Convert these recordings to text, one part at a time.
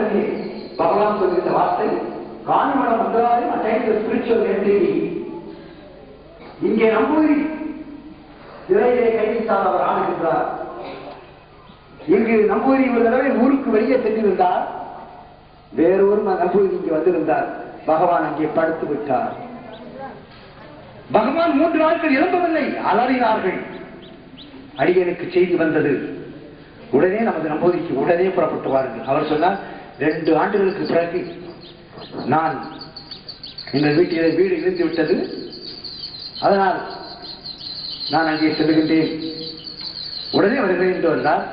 பாடலிலே பகவான் சொல்கின்ற வார்த்தை காணிமடம் வந்தாலும் அட்டைந்த ஸ்பிரிச்சுவல் என்டிட்டி. இங்கே நம்பூரி சிறையிலே கைவிட்டால் அவர் ஆடுகின்றார். இங்கு நம்பூரி ஒரு தடவை ஊருக்கு வெளியே சென்றிருந்தார். வேறொரு நம்பூரி இங்கே வந்திருந்தார். பகவான் அங்கே படுத்து விட்டார். பகவான் 3 நாட்கள் எழும்பவில்லை, அலறினார்கள். அடியனுக்கு செய்தி வந்தது. உடனே நமது நம்பூதிக்கு உடனே புறப்பட்டு வாருங்கள். அவர் சொன்னார், 2 ஆண்டுகளுக்கு பிறகு நான் இந்த வீட்டிலே வீடு இருந்து விட்டது, அதனால் நான் அங்கே செல்லுகின்றேன், உடனே வருகிறேன் என்று வந்தார்.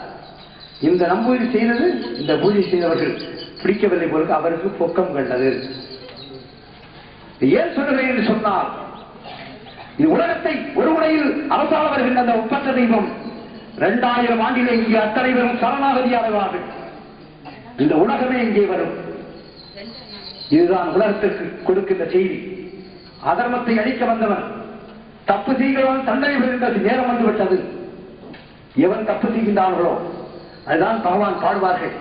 இந்த நம்பூதி செய்தது இந்த பூஜை செய்தவர்கள் பிடிக்கவில்லை போல அவருக்கு பொக்கம் கண்டது. ஏன் சொல்லுகிறேன் என்று சொன்னால், இது உலகத்தை ஒரு முறையில் அரசாள வருகின்ற அந்த ஒப்பற்ற தெய்வம் 2000 ஆண்டிலே இங்கே அத்தனை பேரும் சரணாகதியாளர்கள். இந்த உலகமே இங்கே வரும். இதுதான் உலகத்திற்கு கொடுக்கின்ற செய்தி. அதர்மத்தை அழிக்க வந்தவன், தப்பு செய்கிறவன் தண்டனை பெறுகின்ற நேரம் வந்துவிட்டது. எவன் தப்பு செய்கின்றார்களோ அதுதான் பகவான் பாடுவார்கள்.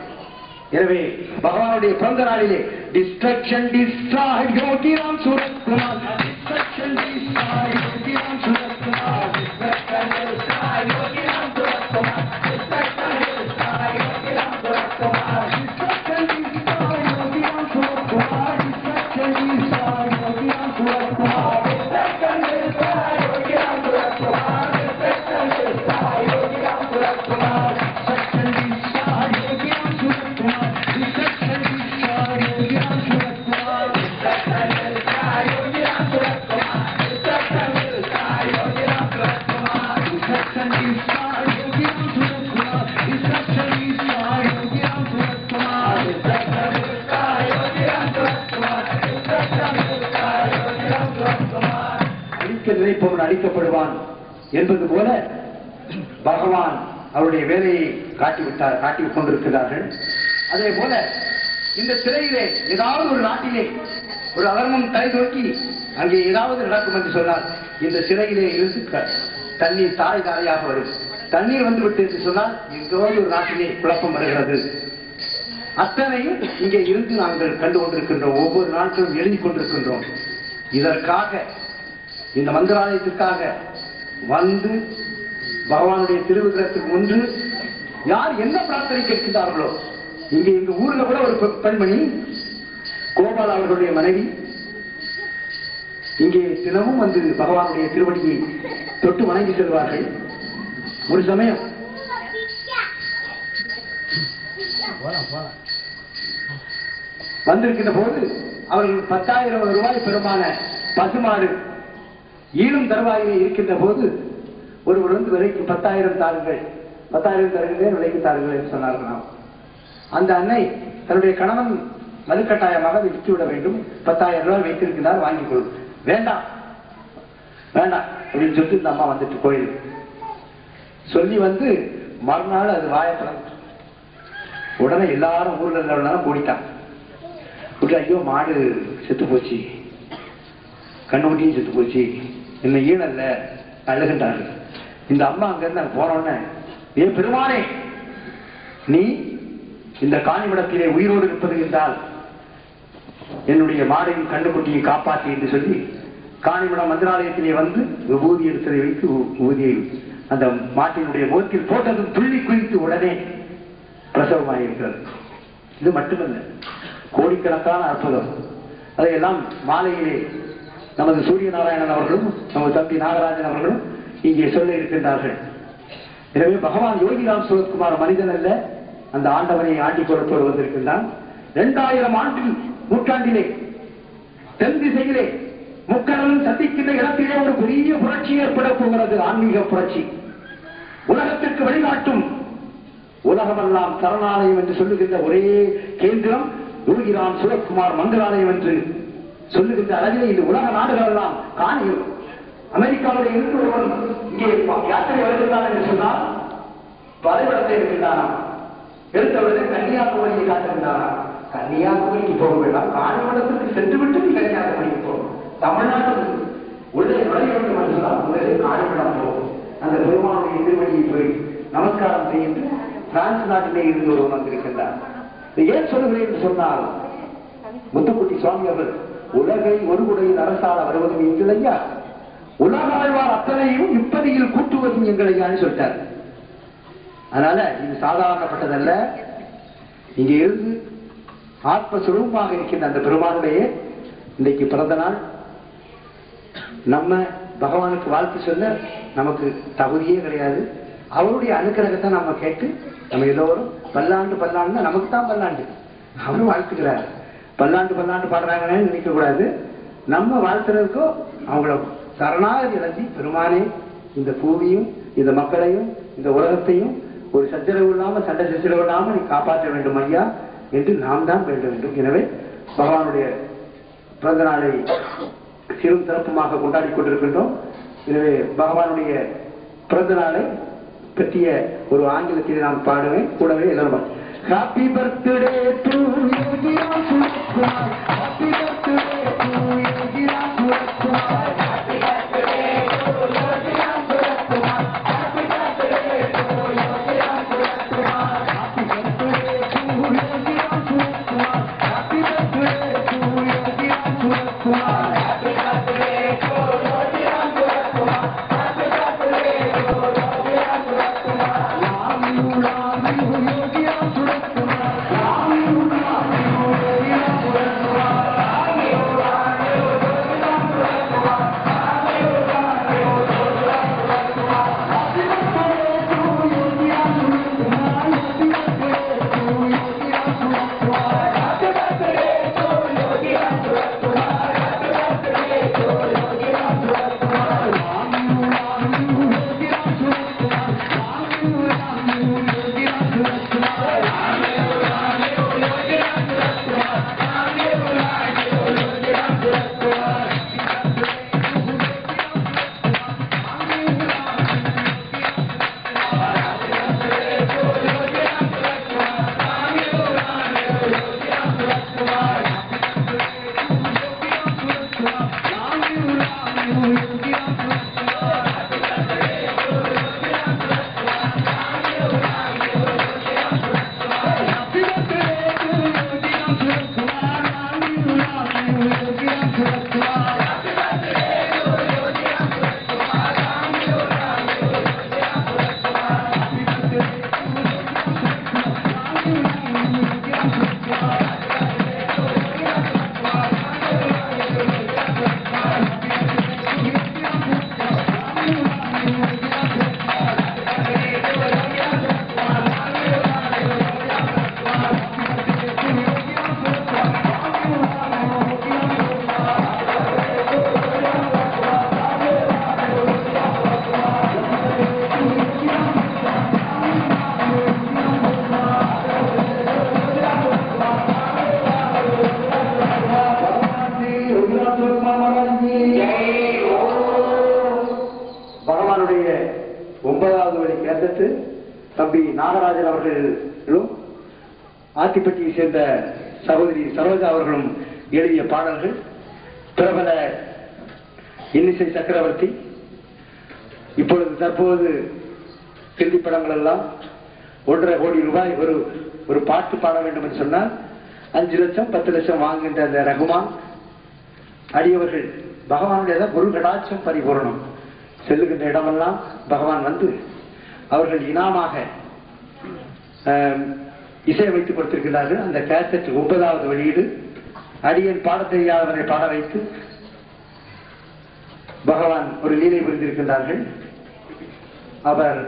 எனவே பகவானுடைய பிறந்த நாளிலே destruction destroy Yogiram Surat Kumar, destruction destroy Yogiram Surat Kumar, destruction destroy Yogiram Surat Kumar, destruction destroy Yogiram Surat Kumar, destruction destroy Yogiram Surat Kumar, destruction destroy Yogiram Surat Kumar, destruction destroy Yogiram Surat Kumar, destruction destroy Yogiram Surat Kumar, destruction destroy Yogiram Surat Kumar, destruction destroy Yogiram Surat Kumar, destruction destroy Yogiram Surat Kumar, destruction destroy Yogiram Surat Kumar, destruction destroy Yogiram Surat Kumar, destruction destroy Yogiram Surat Kumar, destruction destroy Yogiram Surat Kumar, destruction destroy Yogiram Surat Kumar. அழிக்க நினைப்பவன் அழிக்கப்படுவான் என்பது போல பகவான் அவருடைய வேலையை காட்டிக் கொண்டிருக்கிறார்கள். அதே போல இந்த சிறையிலே ஏதாவது ஒரு நாட்டிலே ஒரு அதர்மம் தலை தோக்கி அங்கே ஏதாவது நடக்கும் என்று சொன்னால், இந்த சிறையிலே இருந்து தண்ணீர் தாரையாக வரும். தண்ணீர் வந்து விட்டு என்று சொன்னால் எங்கேயாவது ஒரு நாட்டிலே குழப்பம் வருகிறது. அத்தனையும் இங்கே இருந்து நாங்கள் கண்டு கொண்டிருக்கின்றோம். ஒவ்வொரு நாட்களும் எழுதி கொண்டிருக்கின்றோம். இதற்காக இந்த மந்திராலயத்திற்காக வந்து பகவானுடைய திருவிக்கிரத்துக்கு முன்று யார் என்ன பிரார்த்தனை கேட்கிறார்களோ, இங்கே எங்க ஊர்ல கூட ஒரு பெண்மணி கோபால் அவர்களுடைய மனைவி இங்கே தினமும் வந்து பகவானுடைய திருவடியை தொட்டு வணங்கி செல்வார்கள். ஒரு சமயம் வந்திருக்கின்ற போது அவர்கள் 10,000 ரூபாய் பெருமான பசுமாடு ஈழும் தருவாயிலே இருக்கின்ற போது ஒருவர் வந்து விலைக்கு 10,000 தாருங்கள், 10,000 தருகிறேன் விலைக்கு தாருங்கள் என்று சொன்னார்களாம். அந்த அன்னை தன்னுடைய கணவன் மறுக்கட்டாயமாக விற்றுவிட வேண்டும், 10,000 ரூபாய் வைத்திருக்கிறார், வாங்கிக் கொள்ளும். வேண்டாம் வேண்டாம் அப்படின்னு சொல்லிட்டு இந்த அம்மா வந்துட்டு கோயில் சொல்லி வந்து மறுநாள் அது வாயப்படம். உடனே எல்லாரும் ஊர்ல இருந்தவனாலும் கூடிட்டான். ஐயோ மாடு செத்து போச்சு, கண்ணுக்குட்டியும் செத்து போச்சு, என்ன ஈழல்ல அழுகின்றார்கள். இந்த அம்மா அங்கிருந்து அங்க போனோடனே, ஏ பெருமானே, நீ இந்த காணிமடத்திலே உயிரோடு இருப்பது என்றால் என்னுடைய மாடையும் கண்ணுக்குட்டியை காப்பாற்றி என்று சொல்லி காணிமடம் மந்திராலயத்திலே வந்து விபூதி எடுத்ததை வைத்து ஊதியை அந்த மாட்டினுடைய முகத்தில் போட்டதும் துள்ளி குதித்து உடனே பிரசவமாயிருக்கிறது. இது மட்டுமல்ல, கோடிக்கணக்கான அற்புதம். அதையெல்லாம் மாலையிலே நமது சூரிய நாராயணன் அவர்களும் நமது தம்பி நாகராஜன் அவர்களும் இங்கே சொல்ல இருக்கின்றார்கள். எனவே பகவான் யோகிராம் சூரத்குமார் மனிதன் அல்ல, அந்த ஆண்டவனை ஆண்டி கொடுப்போடு வந்திருக்கின்றான். 2000 நூற்றாண்டிலே தென் திசையிலே முக்கடலும் சந்திக்கின்ற இடத்திலே ஒரு பெரிய புரட்சி ஏற்பட போகிறது. ஆன்மீக புரட்சி உலகத்திற்கு வழிகாட்டும், உலகமெல்லாம் சரணாலயம் என்று சொல்லுகின்ற ஒரே கேந்திரம் யோகிராம் சூரத்குமார் மந்திராலயம் என்று சொல்லுகின்ற அளவிலே இந்த உலக நாடுகள் எல்லாம் காணியும். அமெரிக்காவுடைய இருந்து ஒருவன் இங்கே யாத்திரை வருகிறான் என்று சொன்னால் வரைபடத்தை இருக்கின்றானா, எடுத்தவரை கன்னியாகுமரியை காட்டுகின்றானா. கன்னியாகுமரிக்கு போக வேண்டாம், காணிமடத்திற்கு சென்றுவிட்டு நீ கன்னியாகுமரிக்கு போகும். தமிழ்நாட்டில் உள்ளே நுழைய வேண்டும் என்று சொன்னால் முதலில் காணிமடம் போகும். அந்த பெருமானுடைய திருவடியை போய் நமஸ்காரம் செய்து பிரான்ஸ் நாட்டிலே இருந்து ஒருவன் வந்திருக்கின்றார். ஏன் சொல்லுகிறேன் என்று சொன்னால், முத்துக்குட்டி சுவாமி அவர்கள் உலகை ஒரு குடையில் அரசாட வருவதும் எங்களையா, உலக ஆழ்வார் அத்தனையும் இப்பதியில் கூட்டுவதும் எங்களையான்னு சொல்லிட்டார். அதனால இது சாதாரணப்பட்டதல்ல. இங்கே இருந்து ஆத்ம சுரூபமாக இருக்கின்ற அந்த பெருமானுடைய இன்றைக்கு பிறந்த நாள். நம்ம பகவானுக்கு வாழ்த்து சொல்ல நமக்கு தகுதியே கிடையாது. அவருடைய அனுக்கிரகத்தை நம்ம கேட்டு நம்ம எல்லோரும் பல்லாண்டு பல்லாண்டு, நமக்கு தான் பல்லாண்டு, அவரும் வாழ்த்துக்கிறார். பல்லாண்டு பல்லாண்டு பாடுறாங்கன்னு நினைக்க கூடாது. நம்ம வாழ்த்துறதுக்கோ அவங்கள சரணாகதி அடைஞ்சி, பெருமானே இந்த பூமியும் இந்த மக்களையும் இந்த உலகத்தையும் ஒரு சச்சரவு இல்லாமல், சண்டை சச்சரவு இல்லாமல் நீ காப்பாற்ற வேண்டும் ஐயா என்று நாம் தான் வேண்ட வேண்டும். எனவே பகவானுடைய பிறந்த நாளை சிறும் சிறப்புமாக கொண்டாடி கொண்டிருக்கின்றோம். எனவே பகவானுடைய பிறந்த நாளை பற்றிய ஒரு ஆங்கிலத்தில் நான் பாடுவேன். கூடவே எல்லாரும் happy birthday to Yogiram Suratkumar, happy birthday to Yogiram Suratkumar, happy birthday to Yogiram Suratkumar, happy birthday to Yogiram Suratkumar, happy birthday to Yogiram Suratkumar, happy birthday to Yogiram Suratkumar, happy birthday to Yogiram Suratkumar, happy birthday to Yogiram Suratkumar. பகவானுடைய 9வது வழி கேசட்டு தம்பி நாகராஜன் அவர்களும் ஆத்திப்பட்டியை சேர்ந்த சகோதரி சரோஜா அவர்களும் எழுதிய பாடல்கள். பிரபல இன்னிசை சக்கரவர்த்தி இப்பொழுது தற்போது ஹிந்தி படங்கள் எல்லாம் 1.5 கோடி ரூபாய் ஒரு பாட்டு பாட வேண்டும் என்று சொன்னால் 5 லட்சம் 10 லட்சம் வாங்குகின்ற அந்த ரகுமான் அடியவர்கள் பகவானுடைய ஒரு கடாட்சம் பரிபூர்ணம். செல்லுகின்ற இடமெல்லாம் பகவான் வந்து அவர்கள் இனாமாக இசை வைத்துக் கொடுத்திருக்கிறார்கள். அந்த கேசட் 9வது வெளியீடு. அடியன் பாட தெரியாதவரை பாட வைத்து பகவான் ஒரு லீலை புரிந்திருக்கின்றார்கள். அவர்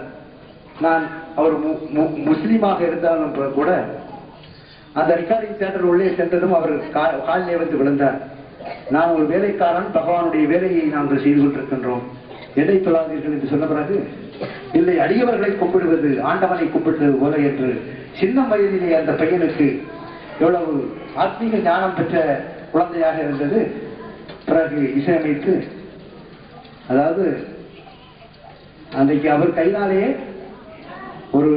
முஸ்லீமாக இருந்தாலும் கூட அந்த ரெக்கார்டிங் தியேட்டர் உள்ளே சென்றதும் அவர் காலிலே வந்து விழுந்தார். நான் ஒரு வேலைக்காரன், பகவானுடைய வேலையை நாங்கள் செய்து கொண்டிருக்கின்றோம், எதை தொழாதீர்கள் என்று சொன்ன பிறகு, இல்லை அடியவர்களை கும்பிடுவது ஆண்டவனை கும்பிடுவது போல என்று சின்ன வயதிலே அந்த பையனுக்கு எவ்வளவு ஆத்மீக ஞானம் பெற்ற குழந்தையாக இருந்தது. பிறகு இசையமைத்து, அதாவது அன்றைக்கு அவர் கையினாலேயே ஒரு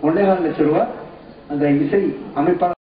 1.25 லட்சம் ரூபாய் அந்த இசை அமைப்பாளர்